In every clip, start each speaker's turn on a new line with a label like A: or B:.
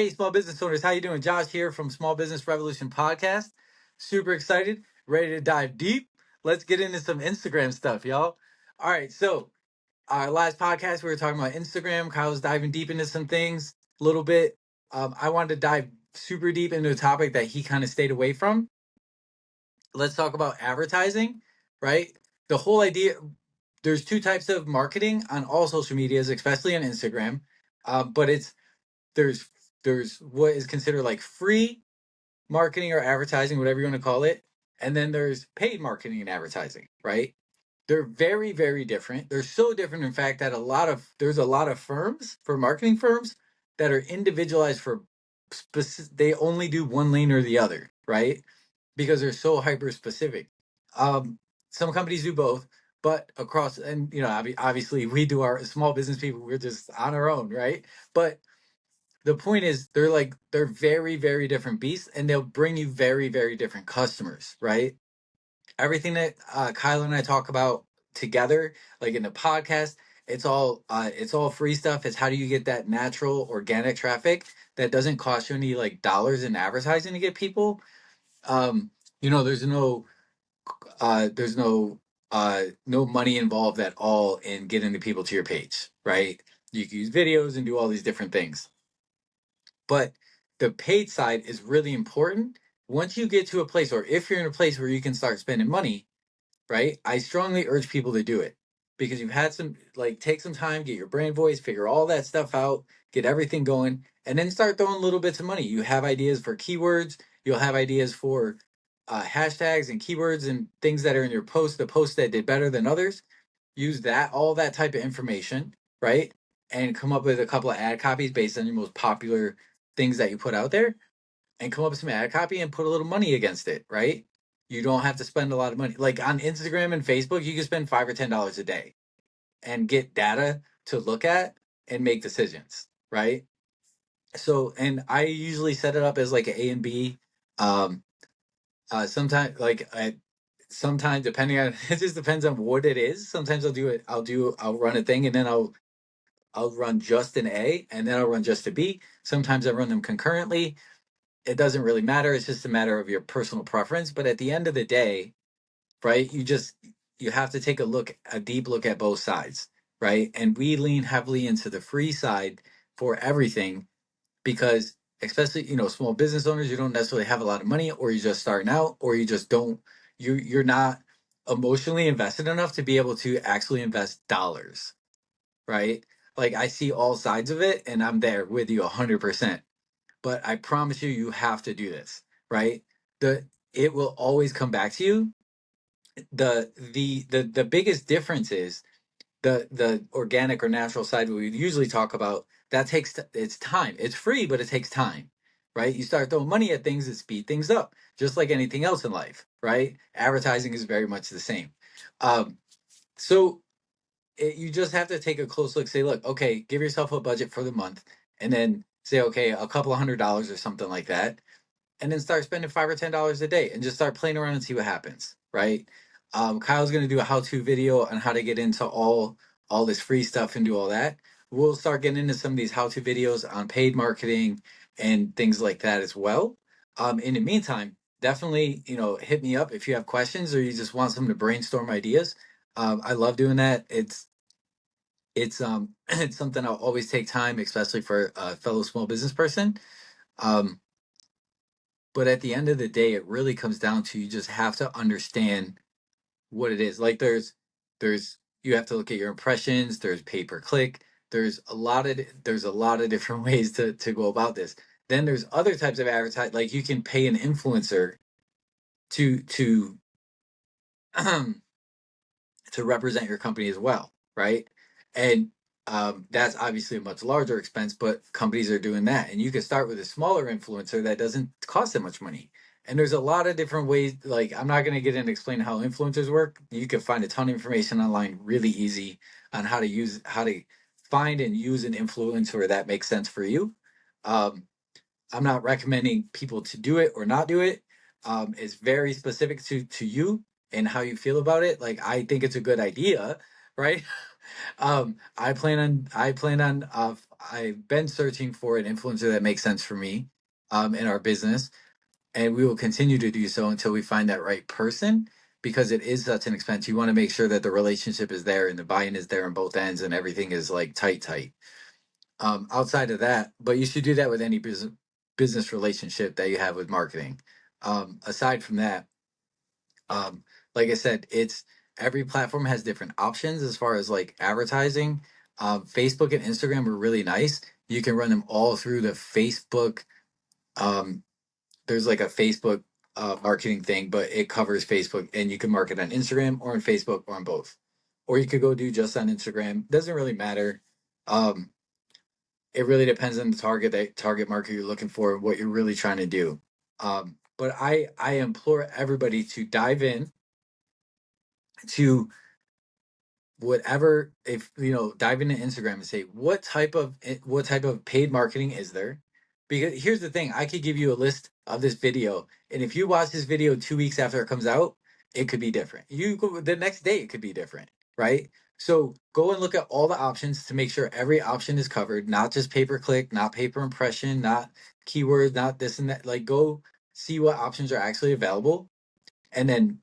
A: Hey, small business owners, how you doing? Josh here from Small Business Revolution podcast. Super excited, ready to dive deep. Let's get into some Instagram stuff, y'all. All right, so our last podcast we were talking about Instagram. Kyle was diving deep into some things a little bit. I wanted to dive super deep into a topic that he kind of stayed away from. Let's talk about advertising, right? The whole idea. There's two types of marketing on all social medias, especially on Instagram. But there's there's what is considered like free marketing or advertising, whatever you want to call it, and then there's paid marketing and advertising, right? They're very, very different. They're so different, in fact, that there's a lot of firms for marketing firms that are individualized for they only do one lane or the other, right? Because they're so hyper specific. Um, some companies do both, but across, and obviously we do, our small business people, we're just on our own, right? But the point is they're very, very different beasts, and they'll bring you very, very different customers, right? Everything that Kyla and I talk about together, like in the podcast, it's all free stuff. It's how do you get that natural organic traffic that doesn't cost you any like dollars in advertising to get people. um there's no money involved at all in getting the people to your page, right? You can use videos and do all these different things. But the paid side is really important. Once you get to a place, or if you're in a place where you can start spending money, right? I strongly urge people to do it because you've had some, like, take some time, get your brand voice, figure all that stuff out, get everything going, and then start throwing little bits of money. You have ideas for keywords, you'll have ideas for hashtags and keywords and things that are in your post, the posts that did better than others. Use that, all that type of information, right? And come up with a couple of ad copies based on your most popular things that you put out there, and come up with some ad copy and put a little money against it, right? You don't have to spend a lot of money. Like on Instagram and Facebook, you can spend $5 or $10 a day and get data to look at and make decisions, right? So, and I usually set it up as like an A and B. Um, sometimes, sometimes depending on it just depends on what it is. Sometimes I'll do it. I'll run a thing, and then I'll run just an A, and then I'll run just a B. Sometimes I run them concurrently. It doesn't really matter. It's just a matter of your personal preference. But at the end of the day, right, you have to take a deep look at both sides, right? And we lean heavily into the free side for everything because, especially, small business owners, you don't necessarily have a lot of money, or you're just starting out, or you just don't, you're not emotionally invested enough to be able to actually invest dollars, right? Like, I see all sides of it and I'm there with you 100%. But I promise you, you have to do this, right? The It will always come back to you. The biggest difference is the organic or natural side we usually talk about. That it's time. It's free, but it takes time, right? You start throwing money at things that speed things up, just like anything else in life, right? Advertising is very much the same. So you just have to take a close look. Say, look, okay, give yourself a budget for the month, and then say, okay, a couple of $100 or something like that, and then start spending $5 or $10 a day, and just start playing around and see what happens, right? Kyle's gonna do a how-to video on how to get into all this free stuff and do all that. We'll start getting into some of these how-to videos on paid marketing and things like that as well. In the meantime, definitely, hit me up if you have questions or you just want someone to brainstorm ideas. I love doing that. It's it's something I'll always take time, especially for a fellow small business person. Um, but at the end of the day, it really comes down to, you just have to understand what it is. Like, there's you have to look at your impressions. There's pay per click. There's a lot of different ways to go about this. Then there's other types of advertise. Like, you can pay an influencer to to represent your company as well, right? And that's obviously a much larger expense, but companies are doing that. And you can start with a smaller influencer that doesn't cost that much money. And there's a lot of different ways. Like, I'm not going to get into explaining how influencers work. You can find a ton of information online really easy on how to find and use an influencer that makes sense for you. Um, I'm not recommending people to do it or not do it. It's very specific to you and how you feel about it. Like, I think it's a good idea, right? I've been searching for an influencer that makes sense for me, in our business, and we will continue to do so until we find that right person, because it is such an expense. You want to make sure that the relationship is there and the buy-in is there on both ends and everything is like tight. Outside of that, but you should do that with any business relationship that you have with marketing. Aside from that, um, like I said, it's every platform has different options as far as like advertising. Facebook and Instagram are really nice. You can run them all through the Facebook. Um, there's like a Facebook marketing thing, but it covers Facebook, and you can market on Instagram or on Facebook or on both. Or you could go do just on Instagram. Doesn't really matter. Um, it really depends on the target market you're looking for, what you're really trying to do. But I implore everybody to dive in to whatever, if you know, dive into Instagram and say what type of paid marketing is there. Because here's the thing, I could give you a list of this video, and if you watch this video 2 weeks after it comes out, it could be different. You go the next day, it could be different, right? So go and look at all the options to make sure every option is covered, not just pay per click, not pay per impression, not keywords, not this and that. Like, go see what options are actually available, and then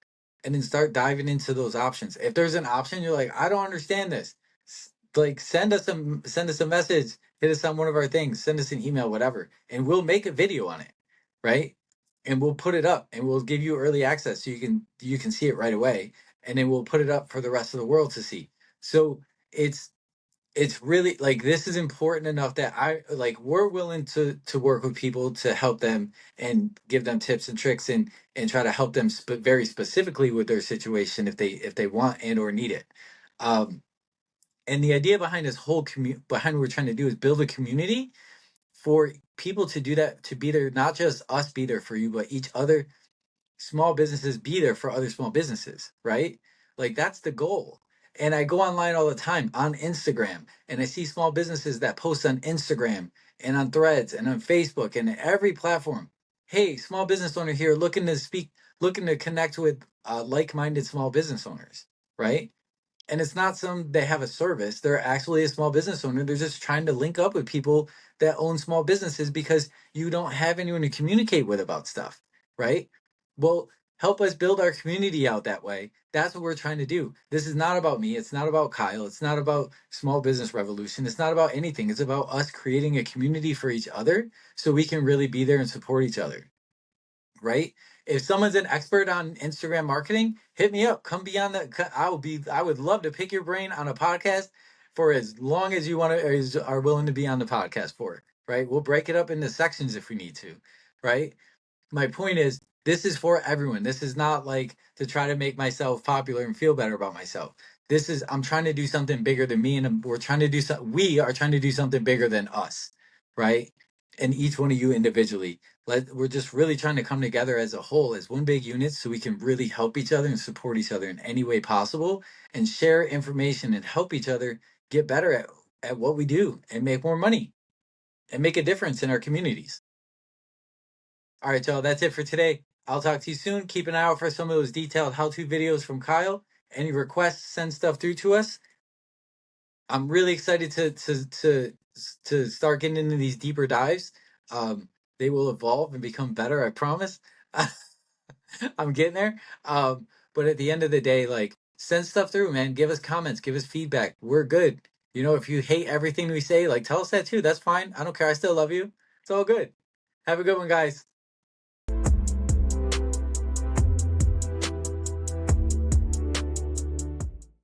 A: start diving into those options. If there's an option you're like, I don't understand this, like send us a message, hit us on one of our things, send us an email, whatever, and we'll make a video on it, right? And we'll put it up, and we'll give you early access so you can see it right away, and then we'll put it up for the rest of the world to see. So it's it's really like, this is important enough that I like, we're willing to work with people to help them and give them tips and tricks, and try to help them very specifically with their situation if they want and or need it. um and the idea behind this whole behind what we're trying to do is build a community for people to do that, to be there, not just us be there for you, but each other, small businesses be there for other small businesses, right? Like, that's the goal. And I go online all the time on Instagram, and I see small businesses that post on Instagram and on Threads and on Facebook and every platform. Hey, small business owner here, looking to connect with like-minded small business owners, right? And it's not some they have a service, they're actually a small business owner, they're just trying to link up with people that own small businesses because you don't have anyone to communicate with about stuff, right? Well, help us build our community out that way. That's what we're trying to do. This is not about me, it's not about Kyle, it's not about Small Business Revolution, it's not about anything. It's about us creating a community for each other so we can really be there and support each other, right? If someone's an expert on Instagram marketing, hit me up. Come be on the. I would love to pick your brain on a podcast for as long as you want to, are willing to be on the podcast for it. Right? We'll break it up into sections if we need to. Right? My point is, this is for everyone. This is not like to try to make myself popular and feel better about myself. This is, I'm trying to do something bigger than me, and we're trying to do something. We are trying to do something bigger than us, right? And each one of you individually. We're just really trying to come together as a whole, as one big unit, so we can really help each other and support each other in any way possible, and share information and help each other get better at what we do and make more money and make a difference in our communities. All right, y'all, that's it for today. I'll talk to you soon. Keep an eye out for some of those detailed how-to videos from Kyle. Any requests, send stuff through to us. I'm really excited to start getting into these deeper dives. They will evolve and become better, I promise. I'm getting there. But at the end of the day, like, send stuff through, man. Give us comments, give us feedback. We're good. You know, if you hate everything we say, like, tell us that too. That's fine. I don't care. I still love you. It's all good. Have a good one, guys.